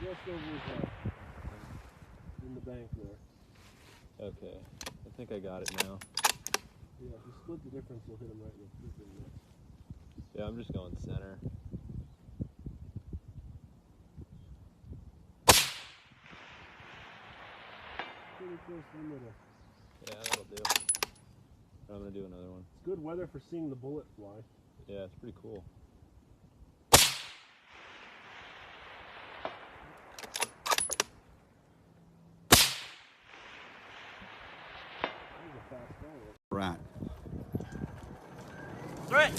Just over his head. In the bank there. Okay, I think I got it now. Yeah, if you split the difference, you'll hit him right in the freaking neck. Yeah, I'm just going center. Pretty close to the middle. Yeah, that'll do. I'm gonna do another one. It's good weather for seeing the bullet fly. Yeah, it's pretty cool. Right. Right.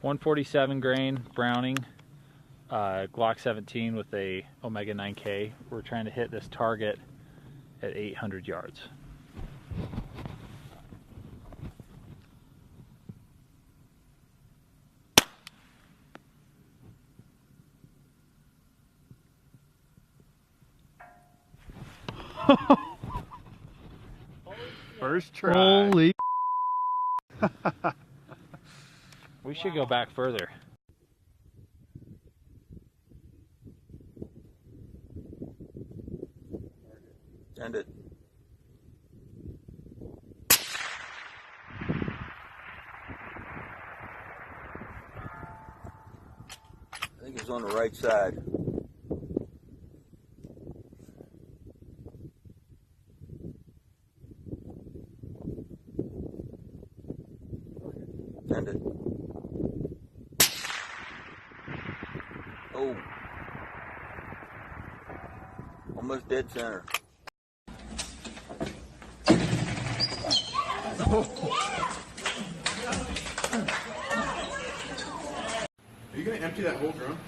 .147 grain Browning, Glock 17 with a Omega 9K. We're trying to hit this target at 800 yards. First try. Holy. We should go back further. End it. I think it was on the right side. End it. Oh. Almost dead center. Are you going to empty that whole drum?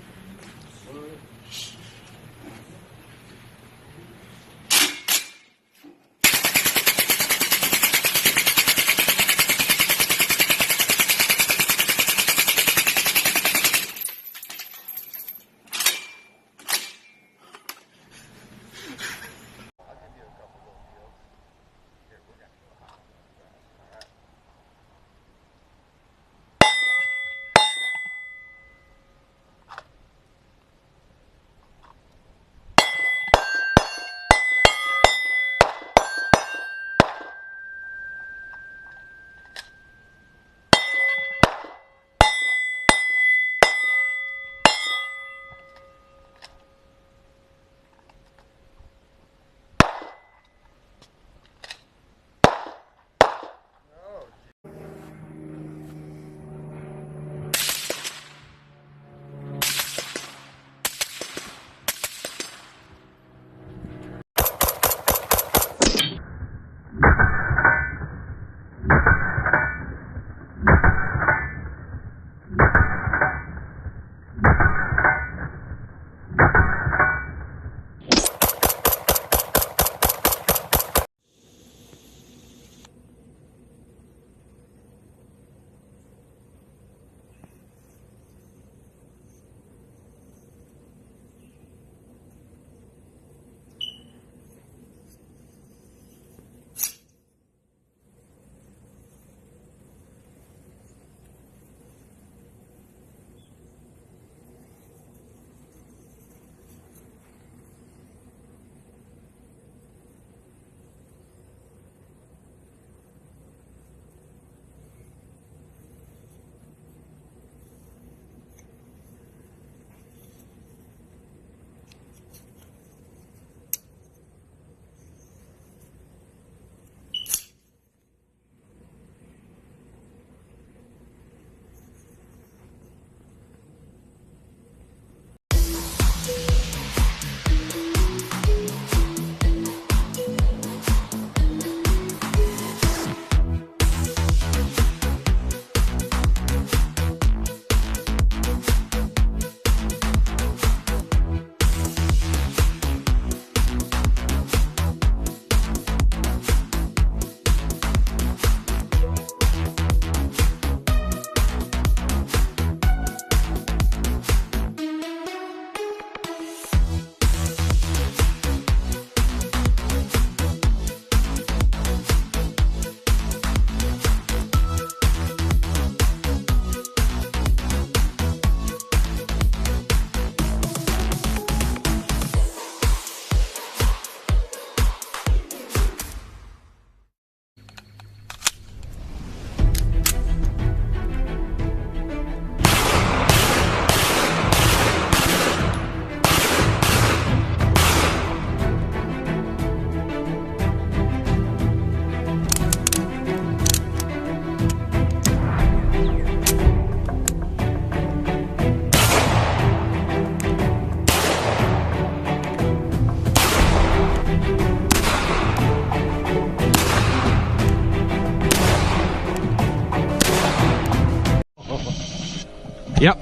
Yep.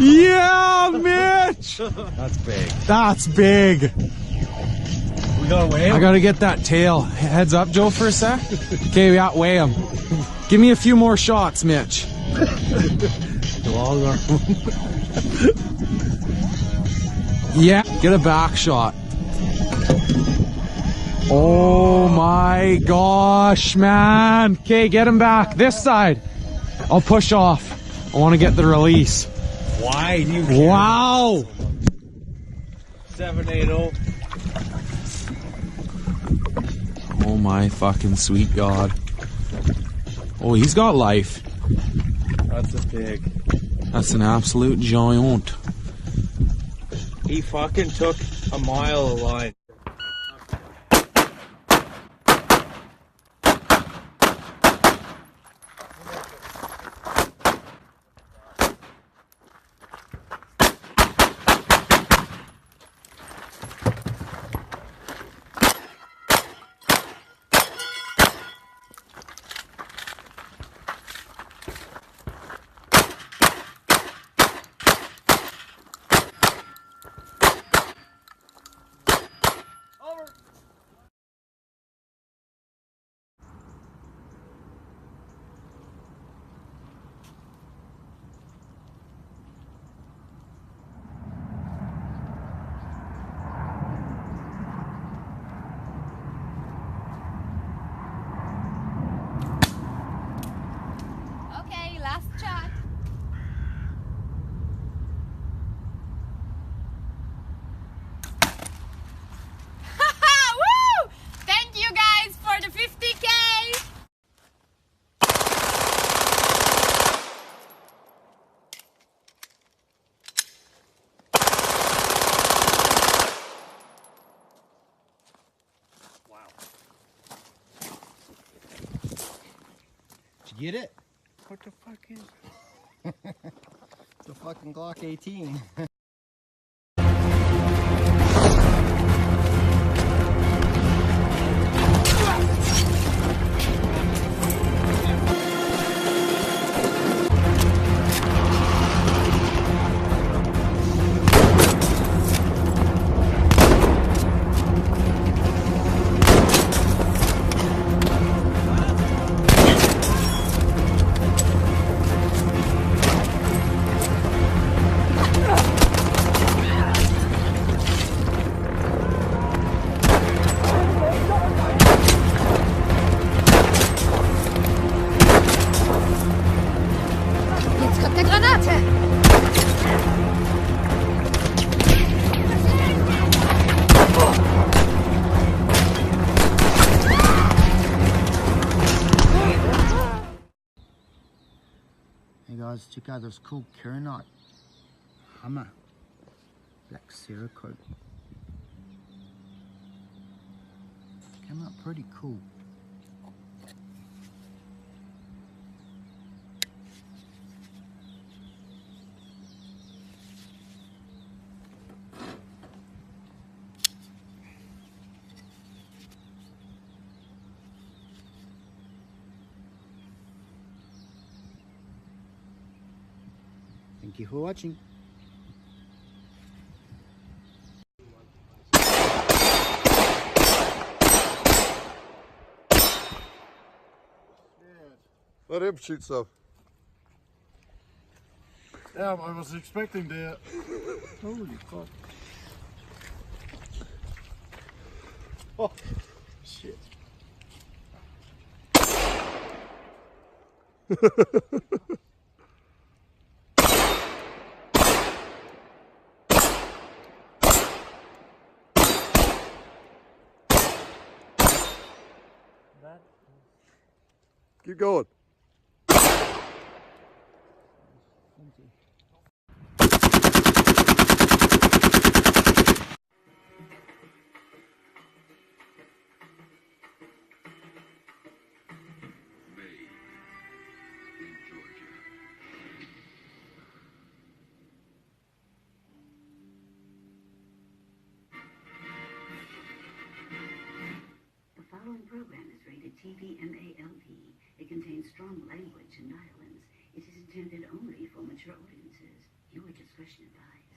Yeah, Mitch! That's big. That's big. We gotta weigh him. I gotta get that tail. Heads up, Joe, for a sec. Okay, we got weigh him. Give me a few more shots, Mitch. Long arm. Yeah, get a back shot. Oh my gosh, man. Okay, get him back. This side. I'll push off. I want to get the release. Why do you Wow. 780. Oh my fucking sweet God. Oh, he's got life. That's a big. That's an absolute giant. He fucking took a mile of line. Okay, last shot. Woo! Thank you guys for the 50K. Did you get it? What the fuck is? It's a fucking Glock 18. Jetzt kommt eine Granate. Hey guys, check out this cool Carronite Hummer. Black Cerakote. Came out pretty cool. Thank you for watching. Let him shoot some. Yeah, I was expecting that. Holy fuck. Oh, shit. Keep going. The following program is rated TV MALP. It contains strong language and violence. It is intended only for mature audiences. Your discretion advised.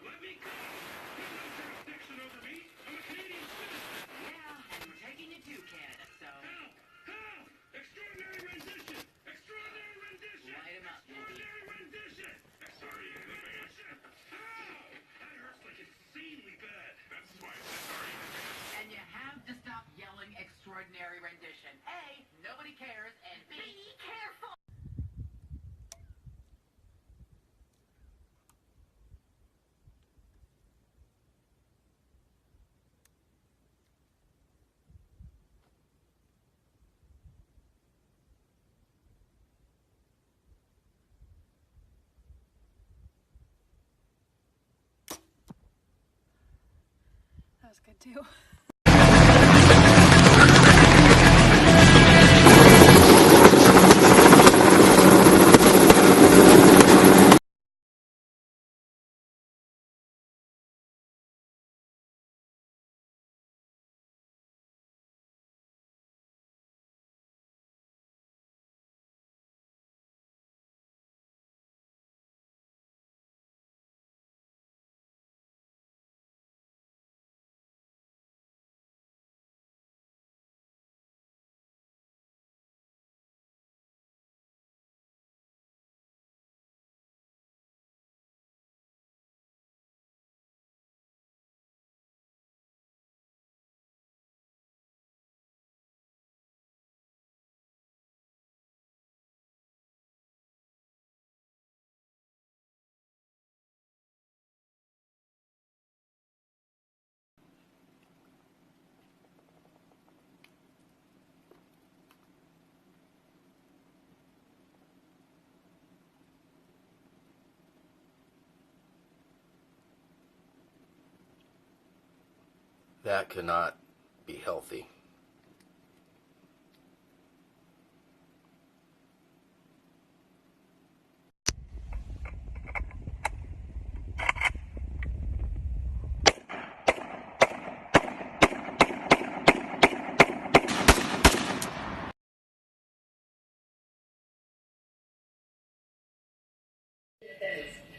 Let me go! You have no jurisdiction over me! I'm a Canadian citizen! Yeah, and we're taking you to Canada, so... Help! Help! Extraordinary rendition! Extraordinary rendition! Light 'em up, Extraordinary rendition! Extraordinary rendition! Ow! That hurts like insanely bad. That's why I said sorry in advance. And you have to stop yelling extraordinary rendition. A, nobody cares, and B, be careful! That was good too. That cannot be healthy.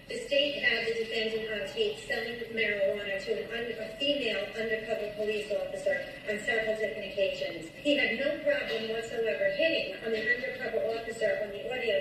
The state had the defendant on tape selling marijuana to a female undercover police officer on several different occasions. He had no problem whatsoever hitting on the undercover officer on the audio